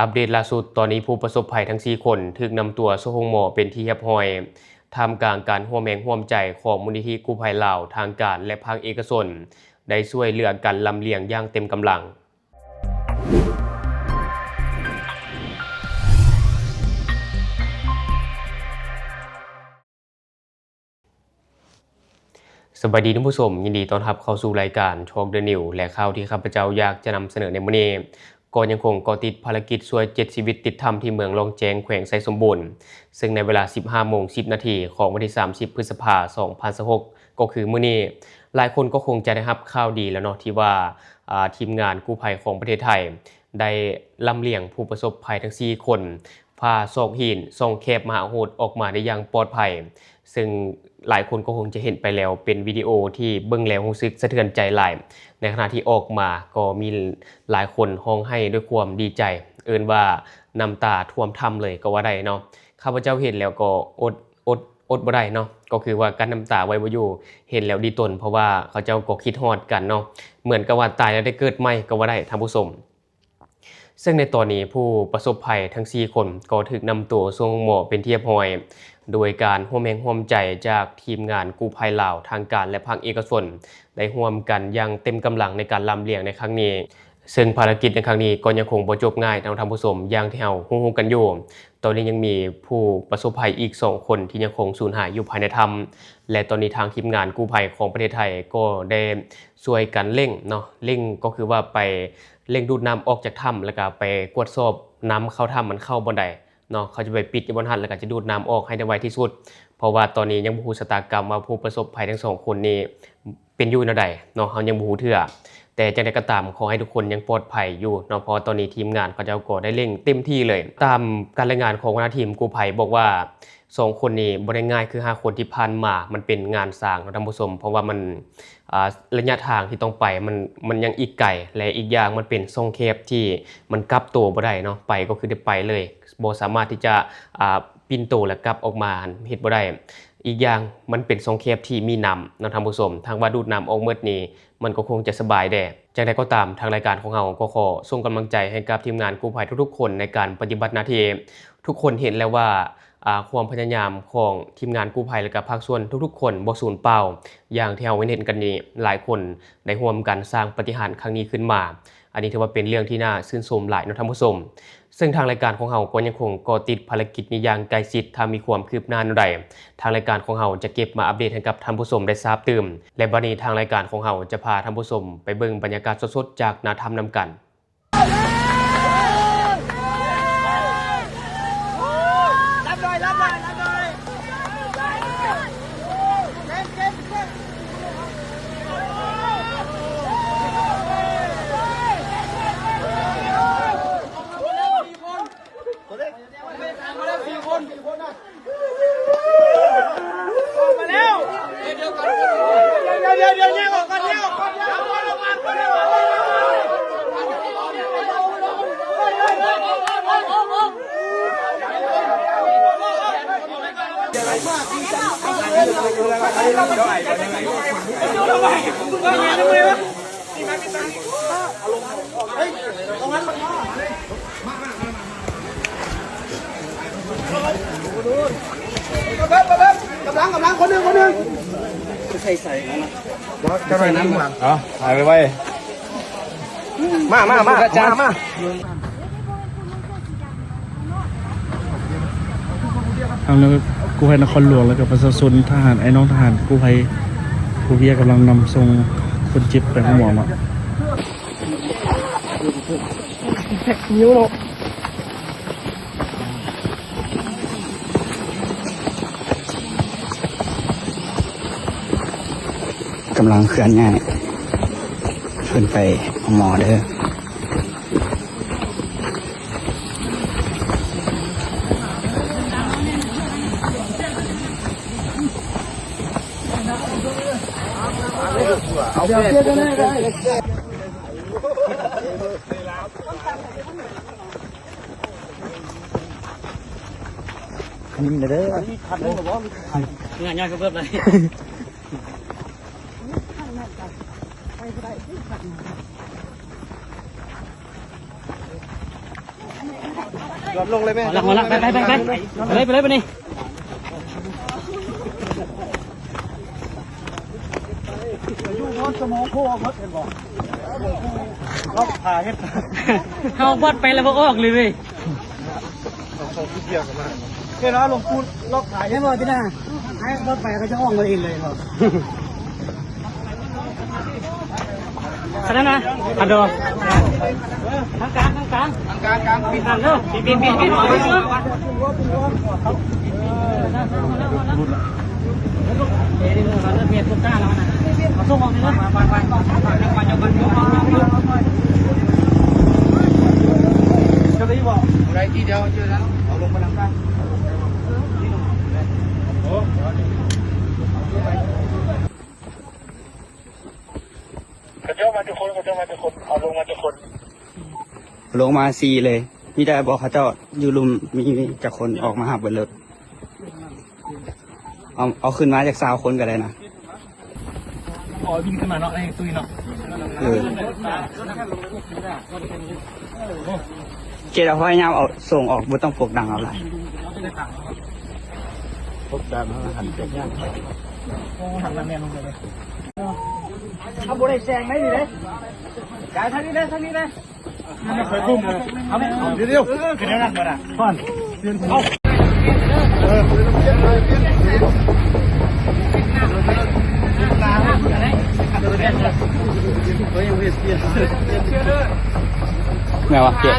อัปเดตล่าสุดตอนนี้ผู้ประสบภัยทั้ง4คนถูกนำตัวส่งโรงหมอเป็นที่เรียบร้อยท่ามกลางการร่วมแรงร่วมใจของมูลนิธิกู้ภัยลาวทางการและภาคเอกชนได้ช่วยเหลือกันลำเลียงอย่างเต็มกำลังสวัสดีท่านผู้ชมยินดีต้อนรับเข้าสู่รายการช็อกเดอะนิวและข่าวที่ข้าพเจ้าอยากจะนำเสนอในมื้อนี้ก็ยังคงเกาะติดภารกิจช่วย7ชีวิตติดถ้ำที่เมืองลองแจงแขวงไซสมบูรณ์ซึ่งในเวลา 15:10 น.ของวันที่30 พฤษภาคม 2026ก็คือมื้อนี้หลายคนก็คงจะได้รับข่าวดีแล้วเนาะที่ว่าทีมงานกู้ภัยของประเทศไทยได้ลำเลียงผู้ประสบภัยทั้ง4คนพาศพหินส่งแคบมหาโหดออกมาได้อย่างปลอดภัยซึ่งหลายคนก็คงจะเห็นไปแล้วเป็นวิดีโอที่เบิ่งแล้วรู้สึกสะเทือนใจหลายในขณะที่ออกมาก็มีหลายคนร้องไห้ด้วยความดีใจเอิ้นว่าน้ำตาท่วมถ้ำเลยก็ว่าได้เนาะข้าพเจ้าเห็นแล้วก็อดบ่ได้เนาะก็คือว่ากั้นน้ำตาไว้บ่อยู่เห็นแล้วดีตนเพราะว่าเขาเจ้าก็คิดฮอดกันเนาะเหมือนกับว่าตายแล้วได้เกิดใหม่ก็ว่าได้ท่านผู้ชมซึ่งในตอนนี้ผู้ประสบภัยทั้ง4คนก็ถูกนำตัวส่งหมอเป็นที่เรียบร้อยโดยการร่วมแรงร่วมใจจากทีมงานกู้ภัยลาวทางการและภาคเอกชนได้ร่วมกันอย่างเต็มกำลังในการลำเลียงในครั้งนี้ซึ่งภารกิจในครั้งนี้ก็ยังคงบ่จบง่ายท่านผู้ชมอย่างที่เฮาฮู้ๆกันอยู่ตอนนี้ยังมีผู้ประสบภัยอีก2คนที่ยังคงสูญหายอยู่ภายในถ้ำและตอนนี้ทางทีมงานกู้ภัยของประเทศไทยก็ได้ช่วยกันเร่งเนาะเร่งก็คือว่าไปเร่งดูดน้ำออกจากถ้ำแล้วก็ไปกวดสอบน้ำเข้าถ้ำมันเข้าบ่ได้เนาะเขาจะไปปิดอยู่บนหันแล้วก็จะดูดน้ำออกให้ได้ไวที่สุดเพราะว่าตอนนี้ยังบ่ฮู้ชะตากรรมว่าผู้ประสบภัยทั้ง2คนนี้เป็นอยู่แนวใดเนาะเฮายังบ่ฮู้เทื่อแต่จังได๋ก็ตามขอให้ทุกคนยังปลอดภัยอยู่เนาะเพราะตอนนี้ทีมงานเขาเจ้าก็ได้เร่งเต็มที่เลยตามการรายงานของหัวหน้าทีมกู้ภัยบอกว่า2คนนี้บ่ได้ง่ายคือ5คนที่ผ่านมามันเป็นงานสร้างเนาะท่านผู้ชมเพราะว่ามันระยะทางที่ต้องไปมันยังอีกไกลและอีกอย่างมันเป็นทรงแคบที่มันกลับตัวบ่ได้เนาะไปก็คือได้ไปเลยบ่สามารถที่จะปิ้นโตและกลับออกมาเฮ็ดบ่ได้อีกอย่างมันเป็นทรงแคบที่มีน้ำเนาะท่านผู้ชมทางว่าดูดน้ำออกหมดนี้มันก็คงจะสบายแด่จังใดก็ตามทางรายการของเราก็ขอส่งกำลังใจให้กับทีมงานกู้ภัยทุกๆคนในการปฏิบัติหน้าที่ทุกคนเห็นแล้วว่าความพยายามของทีมงานกู้ภัยและก็ภาคส่วนทุกๆคนบ่สูญเปล่าอย่างที่เราเห็นกันนี้หลายคนได้ร่วมกันสร้างปาฏิหาริย์ครั้งนี้ขึ้นมาอันนี้ถือว่าเป็นเรื่องที่น่าชื่นชมหลายเนาะท่านผู้ชมซึ่งทางรายการของเราก็ยังคงเกาะติดภารกิจนี้อย่างใกล้ชิดถ้ามีความคืบหน้าใดทางรายการของเราจะเก็บมาอัปเดตให้กับท่านผู้ชมได้ทราบตื่นและบัดนี้ทางรายการของเราจะพาท่านผู้ชมไปเบิ่งบรรยากาศสดๆจากนาถ้ำนำกันกำลังคนหนึ่งใส่นะจะใส่น้ำมาหายไปมาทางกู้ภัยนครหลวงแล้วก็ประชาชนทหารไอ้น้องทหารกู้ภัยผู้เพียกำลังนำส่งคนเจ็บไปหาหมอมากำลังเคลื่อนง่ายขึ้นไปหมอเด้อเอาเสื้อกันได้คันนี้เด้อคันนี้กับว่าง่ายก็เพิ่มเลย ลงเลยไหม หลังไปเลยไปนี่เขาวัดไปแล้วก็ออกเลย เฮ้ยนะลงปูนล็อกถ่าย ใช่ป่ะที่น่าให้วัดไปเขาจะออกมาเองเลยครับขนาดนะอันเดิมทางกลางปิดนั่นเร็วปิดเมียตุ๊กตาแล้วนะเขาส่งออกเลยนะจะได้บอกอะไรทีเดียวเจอแล้วเอาลงมาทำได้เขาเจ้ามาทุกคนเอาลงมาทุกคนลงมาสี่เลยมีแต่บอกเขาเจ้าอยู่ลุมมีจากคนออกมาหาเบิดเลยเอาขึ้นมาจาก20 คนก็ได้นะ อ๋อบินขึ้นมาเนาะไอ้ตุ้ยเนาะ เกดเอาพยายามเอาส่งออกบ่ต้องพกดังเอาไร หันมาแม่ลงเลยเอาบุหรี่แซงไหมดิเลยจ่ายทางนี้เลยไม่เคยทุ่มเลยเอาไหมเดี๋ยวคือได้รักบ่ล่ะพ่อนเอาไงวะเกด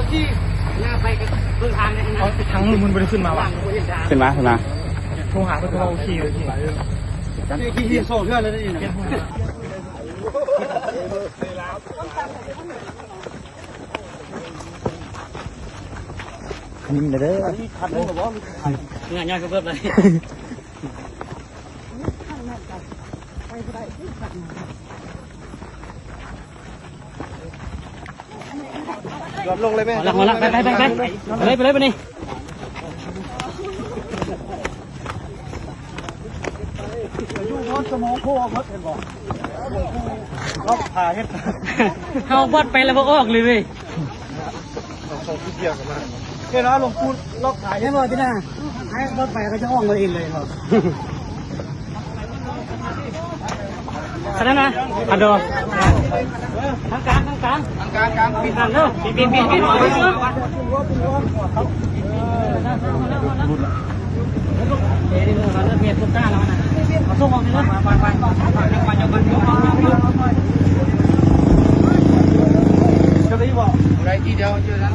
ทางนู้นมันไม่ได้ขึ้นมาว่ะ ขึ้นมา โทรหาเขาขี่เลยขี่โซ่เพื่อนเลยนี่นิ่มเลยเด้อง านย่อยก็เพิ่มเลย ลงเลยไหม หลังไปเลยไปนี่เขาวัดไปแล้วก็ออกเลย เฮ้ยนะลงปูนล็อกถ่าย ใช่ป่ะที่น่าให้วัดไปเขาจะออกมาเองเลยครับขนาดนะอันเดิมทางกลางปิดนั่นเร็วปิดเมียตุ๊กตาแล้วนะเขาส่งออกเลยนะ จะได้บอกอะไรทีเดียวเจอแล้ว